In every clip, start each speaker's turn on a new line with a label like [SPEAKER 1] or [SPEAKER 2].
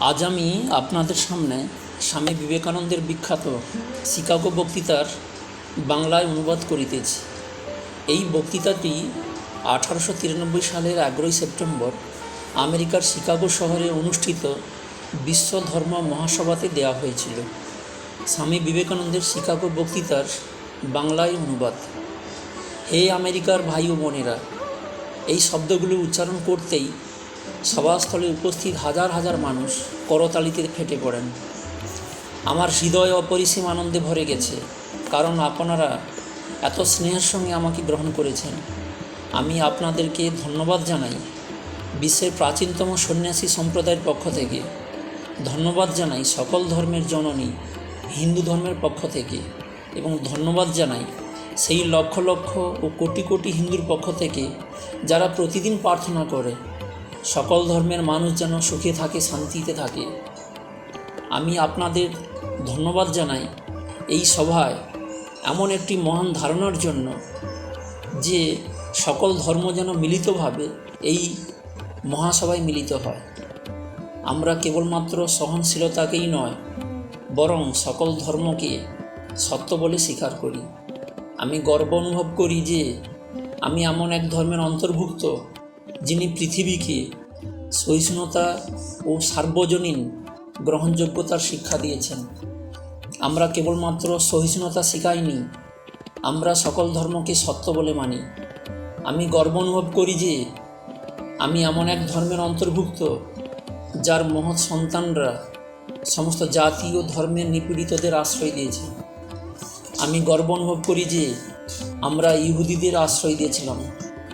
[SPEAKER 1] আজ আমি আপনাদের সামনে স্বামী বিবেকানন্দের বিখ্যাত শিকাগো বক্তৃতার বাংলায় অনুবাদ করিতেছি। এই বক্তৃতাটি 1893 সালের 11 সেপ্টেম্বর আমেরিকার শিকাগো শহরে অনুষ্ঠিত বিশ্ব ধর্ম মহাসভাতে দেওয়া হয়েছিল। স্বামী বিবেকানন্দের শিকাগো বক্তৃতার বাংলায় অনুবাদ। হে আমেরিকার ভাই ও বোনেরা, এই শব্দগুলো উচ্চারণ করতেই সভাস্থলে উপস্থিত হাজার হাজার মানুষ করতালিতে ফেটে পড়েন। আমার হৃদয় অপরিসীম আনন্দে ভরে গেছে, কারণ আপনারা এত স্নেহের সঙ্গে আমাকে গ্রহণ করেছেন। আমি আপনাদেরকে ধন্যবাদ জানাই বিশ্বের প্রাচীনতম সন্ন্যাসী সম্প্রদায়ের পক্ষ থেকে। ধন্যবাদ জানাই সকল ধর্মের জননী হিন্দু ধর্মের পক্ষ থেকে, এবং ধন্যবাদ জানাই সেই লক্ষ লক্ষ ও কোটি কোটি হিন্দুর পক্ষ থেকে যারা প্রতিদিন প্রার্থনা করে সকল ধর্মের মানুষ যেন সুখে থাকে, শান্তিতে থাকে। আমি আপনাদের ধন্যবাদ জানাই এই সভায় এমন একটি মহান ধারণার জন্য যে সকল ধর্ম যেন মিলিতভাবে এই মহাসভায় মিলিত হয়। আমরা কেবলমাত্র সহনশীলতাকেই নয়, বরং সকল ধর্মকে সত্য বলে স্বীকার করি। আমি গর্ব অনুভব করি যে আমি এমন এক ধর্মের অন্তর্ভুক্ত যিনি পৃথিবীকে সহিষ্ণুতা ও সার্বজনীন গ্রহণযোগ্যতার শিক্ষা দিয়েছেন। আমরা কেবলমাত্র সহিষ্ণুতা শিখাইনি, আমরা সকল ধর্মকে সত্য বলে মানি। আমি গর্ব অনুভব করি যে আমি এমন এক ধর্মের অন্তর্ভুক্ত যার মহৎ সন্তানরা সমস্ত জাতি ও ধর্মের নিপীড়িতদের আশ্রয় দিয়েছে। আমি গর্ব অনুভব করি যে আমরা ইহুদিদের আশ্রয় দিয়েছিলাম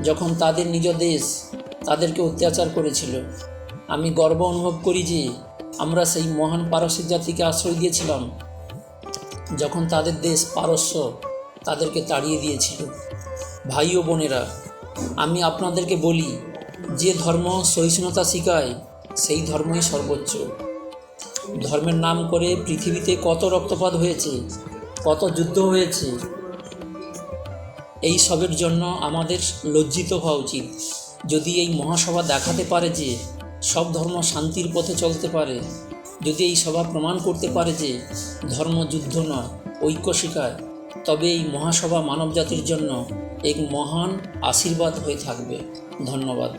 [SPEAKER 1] যখন তাদের নিজ দেশ তাদেরকে অত্যাচার করেছিল। আমি গর্ব অনুভব করি যে আমরা সেই মহান পারসিক জাতিকে আশ্রয় দিয়েছিলাম যখন তাদের দেশ পারস্য তাদেরকে তাড়িয়ে দিয়েছিল। ভাই ও বোনেরা, আমি আপনাদেরকে বলি, যে ধর্ম সহিষ্ণুতা শিখায় সেই ধর্মই সর্বোচ্চ। ধর্মের নাম করে পৃথিবীতে কত রক্তপাত হয়েছে, কত যুদ্ধ হয়েছে। এই সবের জন্য আমাদের লজ্জিত হওয়া উচিত। যদি এই মহাসভা দেখাতে পারে যে সব ধর্ম শান্তির পথে চলতে পারে, যদি এই সভা প্রমাণ করতে পারে যে ধর্ম যুদ্ধ নয়, ঐক্য শেখায়, তবে এই মহাসভা মানবজাতির জন্য এক মহান আশীর্বাদ হয়ে থাকবে। ধন্যবাদ।